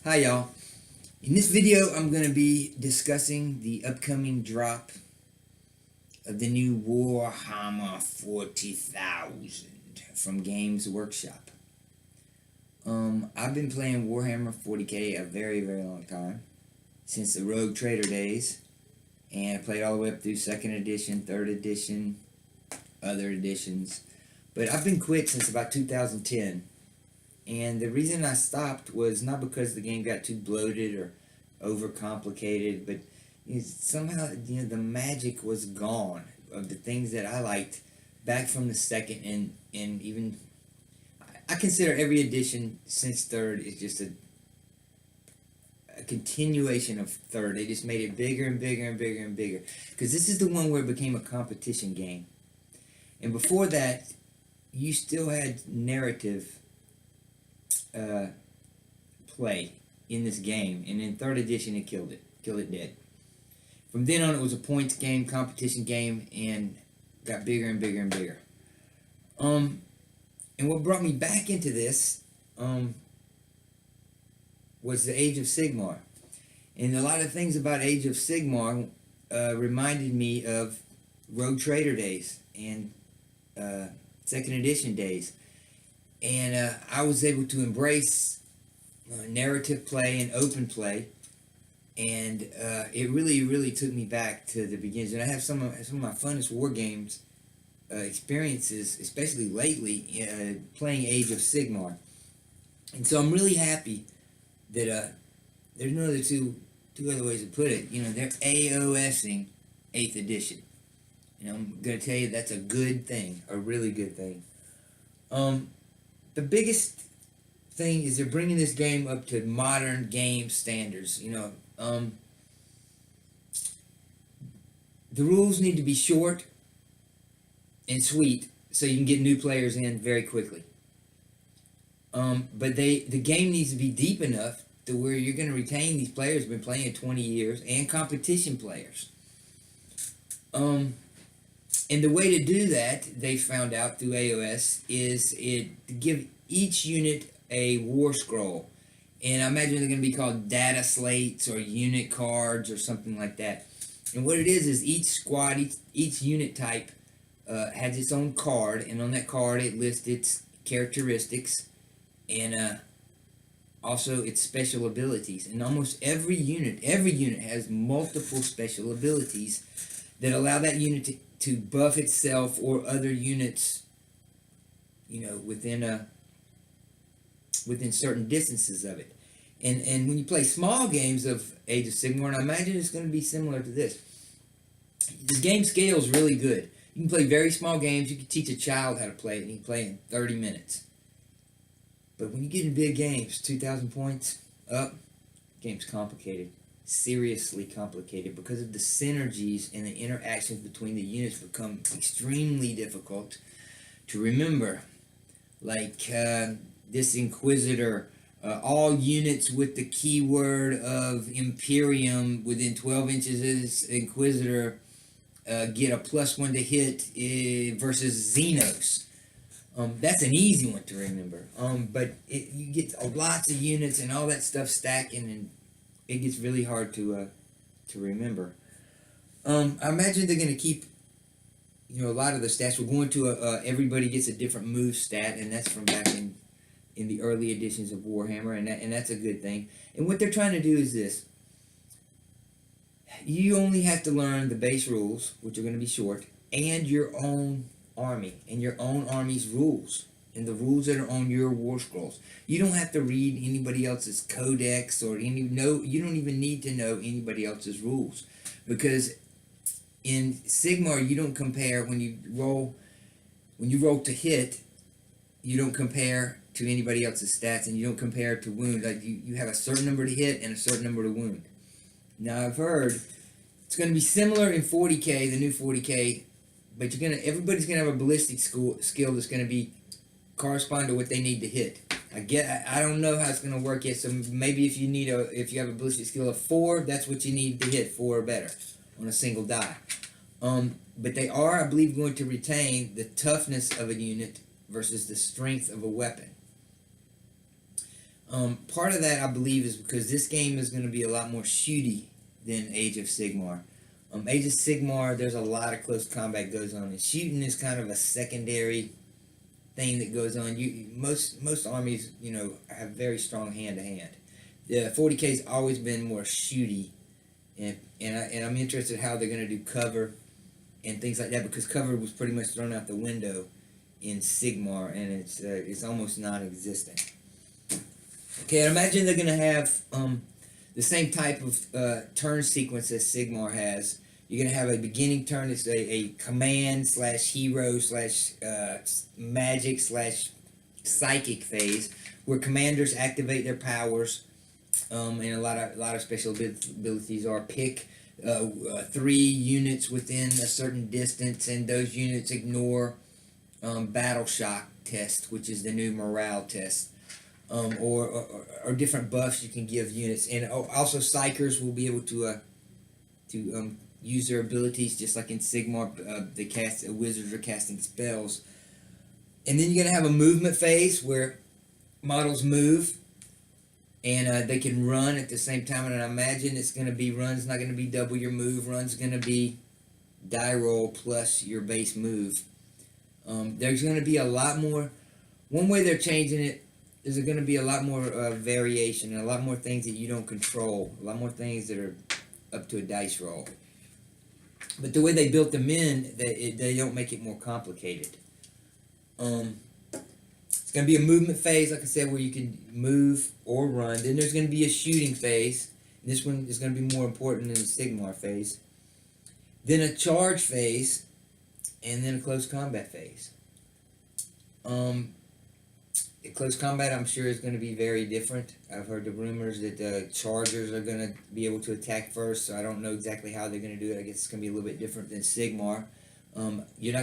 Hi y'all. In this video I'm going to be discussing the upcoming drop of the new Warhammer 40,000 from Games Workshop. I've been playing Warhammer 40k a very long time, since the Rogue Trader days, and I played all the way up through 2nd edition, 3rd edition, other editions, but I've been quit since about 2010. And the reason I stopped was not because the game got too bloated or overcomplicated, but somehow the magic was gone of the things that I liked back from the 2nd, and even I consider every edition since 3rd is just a continuation of 3rd. They just made it bigger and bigger and bigger and bigger, because this is the one where it became a competition game. And before that, you still had narrative play in this game, and in 3rd edition it killed it dead. From then on, it was a points game, competition game, and got bigger and bigger and bigger. And what brought me back into this was the Age of Sigmar, and a lot of things about Age of Sigmar reminded me of Rogue Trader days and 2nd edition days. And I was able to embrace narrative play and open play, and it really took me back to the beginnings. And I have some of my funnest war games experiences, especially lately, playing Age of Sigmar. And so I'm really happy that there's no other two other ways to put it. They're AOSing 8th edition. I'm going to tell you that's a good thing, a really good thing. The biggest thing is they're bringing this game up to modern game standards. The rules need to be short and sweet so you can get new players in very quickly. But the game needs to be deep enough to where you're going to retain these players who've been playing 20 years and competition players. And the way to do that, they found out through AOS, is to give each unit a war scroll. And I imagine they're going to be called data slates or unit cards or something like that. And what it is each squad, each unit type has its own card. And on that card, it lists its characteristics and also its special abilities. And almost every unit has multiple special abilities that allow that unit to buff itself or other units, within certain distances of it. And when you play small games of Age of Sigmar, and I imagine it's going to be similar to this, the game scale is really good. You can play very small games. You can teach a child how to play it, and you can play in 30 minutes. But when you get in big games, 2,000 points up, the game's complicated. Seriously complicated, because of the synergies and the interactions between the units become extremely difficult to remember. Like this Inquisitor, all units with the keyword of Imperium within 12 inches of this Inquisitor get a +1 to hit versus Xenos. That's an easy one to remember. But you get lots of units and all that stuff stacking, and it gets really hard to remember. I imagine they're going to keep, a lot of the stats. We're going to everybody gets a different move stat, and that's from back in the early editions of Warhammer, and that's a good thing. And what they're trying to do is this: you only have to learn the base rules, which are going to be short, and your own army and your own army's rules, and the rules that are on your war scrolls. You don't have to read anybody else's codex or you don't even need to know anybody else's rules, because in Sigmar you don't compare when you roll to hit. You don't compare to anybody else's stats, and you don't compare to wound. Like you have a certain number to hit and a certain number to wound. Now I've heard it's going to be similar in 40k, the new 40k, but everybody's gonna have a ballistic skill that's going to be correspond to what they need to hit. I don't know how it's going to work yet. So maybe if you have a ballistic skill of 4, that's what you need to hit, 4 or better on a single die. But they are, I believe, going to retain the toughness of a unit versus the strength of a weapon. Part of that, I believe, is because this game is going to be a lot more shooty than Age of Sigmar. Age of Sigmar, there's a lot of close combat goes on, and shooting is kind of a secondary thing that goes on. Most armies, have very strong hand to hand. The 40K's always been more shooty, and I'm interested how they're going to do cover and things like that, because cover was pretty much thrown out the window in Sigmar, and it's almost non-existent. Okay, I imagine they're going to have the same type of turn sequence as Sigmar has. You're going to have a beginning turn. It's a command / hero / magic / psychic phase, where commanders activate their powers, and a lot of special abilities are pick 3 units within a certain distance, and those units ignore battle shock test, which is the new morale test. Or different buffs you can give units, and also psychers will be able to use their abilities just like in Sigmar. Wizards are casting spells, and then you're gonna have a movement phase where models move, and they can run at the same time. And I imagine it's gonna be run's not gonna be double your move. Run's gonna be die roll plus your base move. There's gonna be a lot more. One way they're changing it. There's going to be a lot more variation and a lot more things that you don't control. A lot more things that are up to a dice roll. But the way they built them in, they don't make it more complicated. It's going to be a movement phase, like I said, where you can move or run. Then there's going to be a shooting phase. And this one is going to be more important than the Sigmar phase. Then a charge phase, and then a close combat phase. Close combat, I'm sure, is going to be very different. I've heard the rumors that the Chargers are going to be able to attack first, so I don't know exactly how they're going to do it. I guess it's going to be a little bit different than Sigmar. I know you're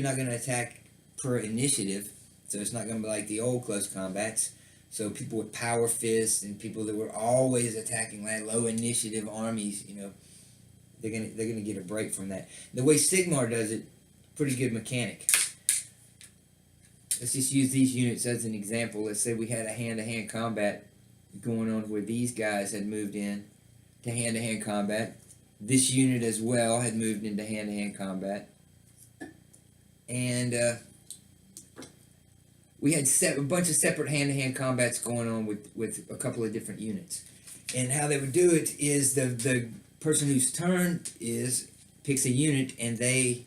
not going to attack per initiative, so it's not going to be like the old close combats. So people with power fists and people that were always attacking like low initiative armies, they're gonna get a break from that. The way Sigmar does it, pretty good mechanic. Let's just use these units as an example. Let's say we had a hand-to-hand combat going on where these guys had moved in to hand-to-hand combat. This unit as well had moved into hand-to-hand combat. And we had a bunch of separate hand-to-hand combats going on with a couple of different units. And how they would do it is the person whose turn picks a unit and they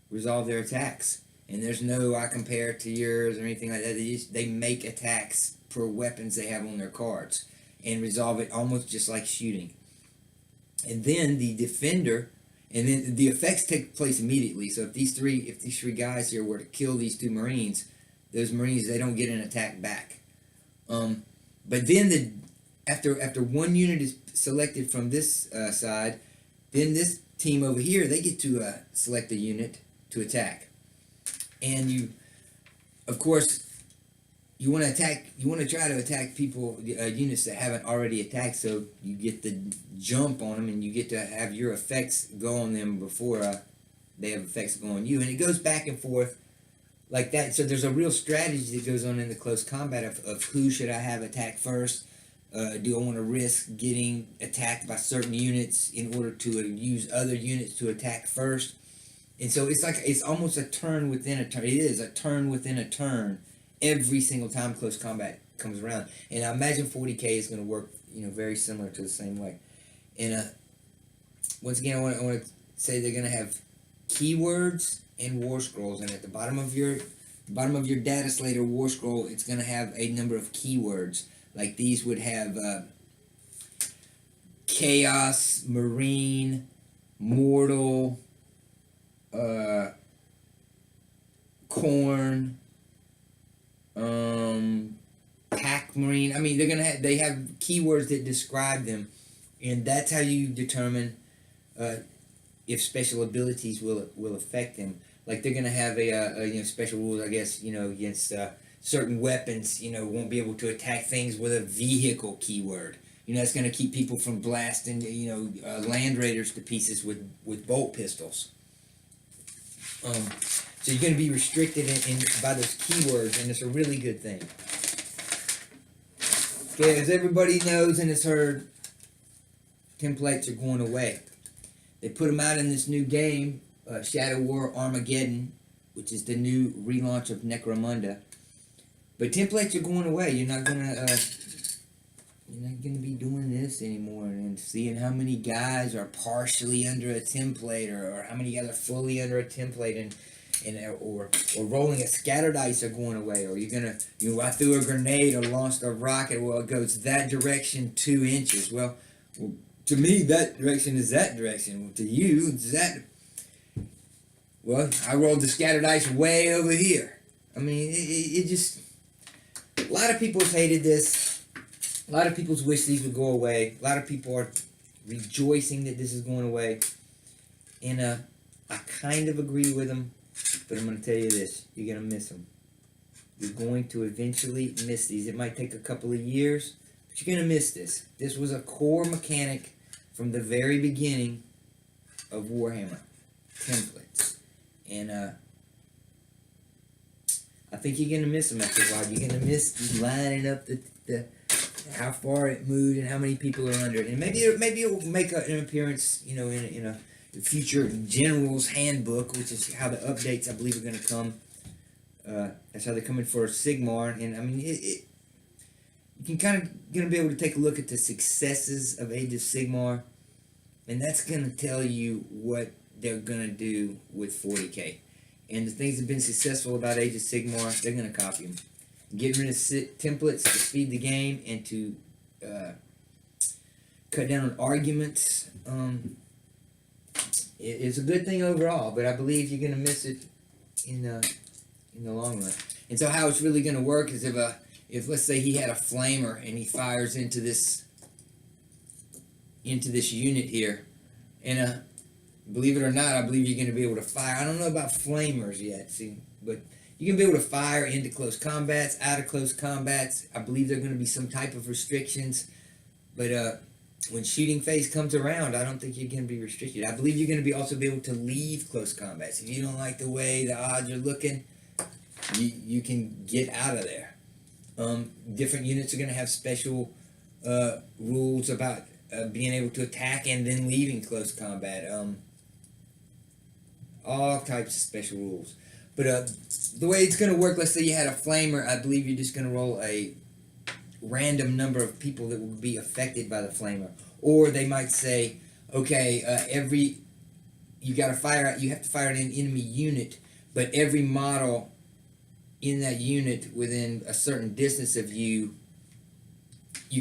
resolve their attacks. And there's no I compare it to yours or anything like that. They make attacks per weapons they have on their cards and resolve it almost just like shooting. And then the defender, and then the effects take place immediately. So if these three guys here were to kill these 2 Marines, those Marines, they don't get an attack back. But then after one unit is selected from this side, then this team over here, they get to select a unit to attack. And you, of course, you want to try to attack people, units that haven't already attacked, so you get the jump on them and you get to have your effects go on them before they have effects go on you. And it goes back and forth like that. So there's a real strategy that goes on in the close combat of who should I have attack first. Do I want to risk getting attacked by certain units in order to use other units to attack first? And so it's almost a turn within a turn. It is a turn within a turn every single time close combat comes around. And I imagine 40K is going to work, very similar to the same way. And once again, I want to say they're going to have keywords and war scrolls, and at the bottom of your data slate or war scroll, it's going to have a number of keywords. Like these would have chaos, marine, mortal, corn, pack marine. I mean, they have keywords that describe them, and that's how you determine if special abilities will affect them. Like they're gonna have a special rules, I guess, against certain weapons. Won't be able to attack things with a vehicle keyword. That's gonna keep people from blasting land raiders to pieces with bolt pistols. So you're going to be restricted by those keywords, and it's a really good thing. Okay, as everybody knows and has heard, templates are going away. They put them out in this new game, Shadow War Armageddon, which is the new relaunch of Necromunda. But templates are going away. You're not gonna be doing this anymore and seeing how many guys are partially under a template or how many guys are fully under a template or rolling a scatter dice are going away, or I threw a grenade or launched a rocket, well, it goes that direction 2 inches. Well, to me, that direction is that direction. Well, to you, it's that. Well, I rolled the scatter dice way over here. I mean, it just. A lot of people have hated this. A lot of people's wish these would go away. A lot of people are rejoicing that this is going away. And I kind of agree with them. But I'm going to tell you this. You're going to miss them. You're going to eventually miss these. It might take a couple of years. But you're going to miss this. This was a core mechanic from the very beginning of Warhammer. Templates. And I think you're going to miss them after a while. You're going to miss lining up the how far it moved and how many people are under it. And maybe it will make an appearance, in a future General's Handbook, which is how the updates, I believe, are going to come. That's how they're coming for Sigmar. And, I mean, you can kind of going to be able to take a look at the successes of Age of Sigmar. And that's going to tell you what they're going to do with 40K. And the things that have been successful about Age of Sigmar, they're going to copy them. Getting rid of templates to speed the game and to cut down on arguments. It's a good thing overall, but I believe you're going to miss it in the long run. And so how it's really going to work is if let's say he had a flamer and he fires into this unit here, and believe it or not, I believe you're going to be able to fire. I don't know about flamers yet, but you can be able to fire into close combats, out of close combats. I believe there are going to be some type of restrictions, but when shooting phase comes around, I don't think you're going to be restricted. I believe you're going to be also be able to leave close combats. If you don't like the way the odds are looking, you can get out of there. Different units are going to have special rules about being able to attack and then leaving close combat. All types of special rules. But the way it's going to work, let's say you had a flamer, I believe you're just going to roll a random number of people that will be affected by the flamer. Or they might say, okay, you have to fire at an enemy unit, but every model in that unit within a certain distance of you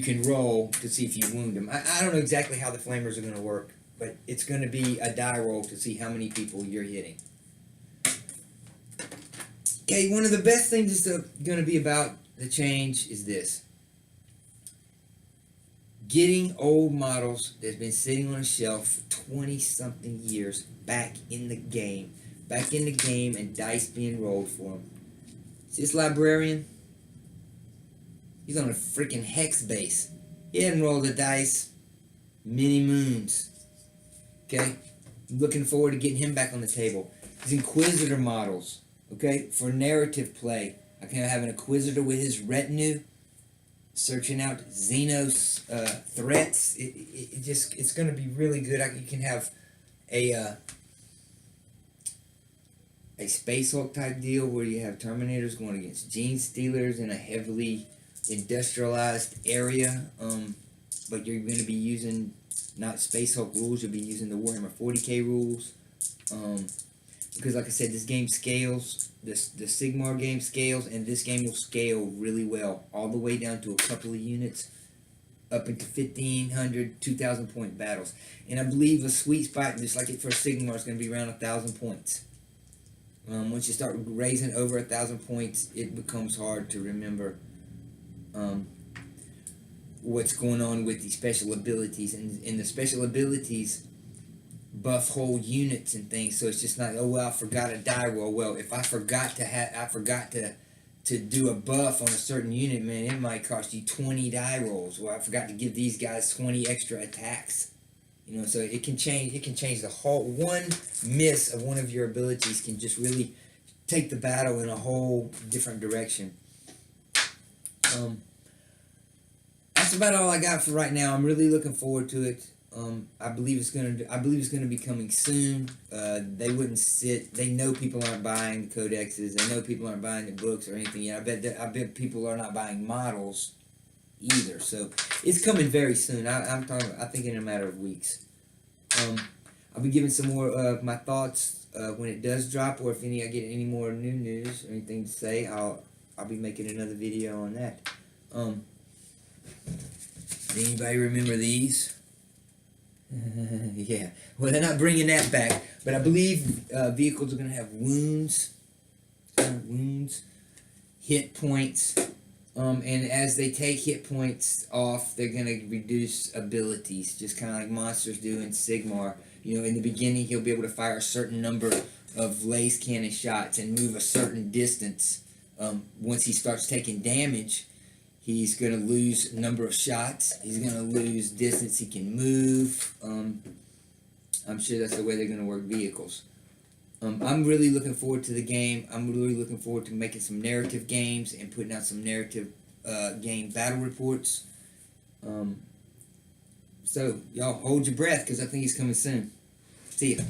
can roll to see if you wound them. I don't know exactly how the flamers are going to work, but it's going to be a die roll to see how many people you're hitting. Okay, one of the best things that's going to be about the change is this. Getting old models that's been sitting on a shelf for 20-something years back in the game. Back in the game and dice being rolled for them. See this librarian? He's on a freaking hex base. He hadn't rolled the dice many moons. Okay? I'm looking forward to getting him back on the table. These Inquisitor models. Okay, for narrative play, I can have an Inquisitor with his retinue, searching out Xenos threats. It's going to be really good. You can have a Space Hulk type deal where you have Terminators going against Gene Stealers in a heavily industrialized area, but you're going to be using not Space Hulk rules. You'll be using the Warhammer 40K rules. Because like I said, this game scales, the Sigmar game scales, and this game will scale really well, all the way down to a couple of units, up into 1,500, 2,000 point battles. And I believe a sweet spot, just like it for Sigmar, is going to be around 1,000 points. Once you start raising over 1,000 points, it becomes hard to remember what's going on with the special abilities. And the special abilities buff whole units and things, so it's just not, oh well, I forgot a die roll. Well, if I forgot to do a buff on a certain unit, man, it might cost you 20 die rolls. Well, I forgot to give these guys 20 extra attacks. So it can change the whole, one miss of one of your abilities can just really take the battle in a whole different direction. that's about all I got for right now. I'm really looking forward to it. I believe it's gonna be coming soon. They wouldn't sit. They know people aren't buying the codexes. They know people aren't buying the books or anything yet. I bet people are not buying models either. So it's coming very soon. I'm talking. I think in a matter of weeks. I'll be giving some more of my thoughts when it does drop, or if I get any more new news or anything to say, I'll be making another video on that. Anybody remember these? Yeah, well, they're not bringing that back, but I believe vehicles are going to have wounds, hit points, and as they take hit points off, they're going to reduce abilities, just kind of like monsters do in Sigmar. You know, in the beginning, he'll be able to fire a certain number of laser cannon shots and move a certain distance. Once he starts taking damage, he's going to lose number of shots. He's going to lose distance he can move. I'm sure that's the way they're going to work vehicles. I'm really looking forward to the game. I'm really looking forward to making some narrative games and putting out some narrative game battle reports. So, y'all hold your breath because I think he's coming soon. See ya.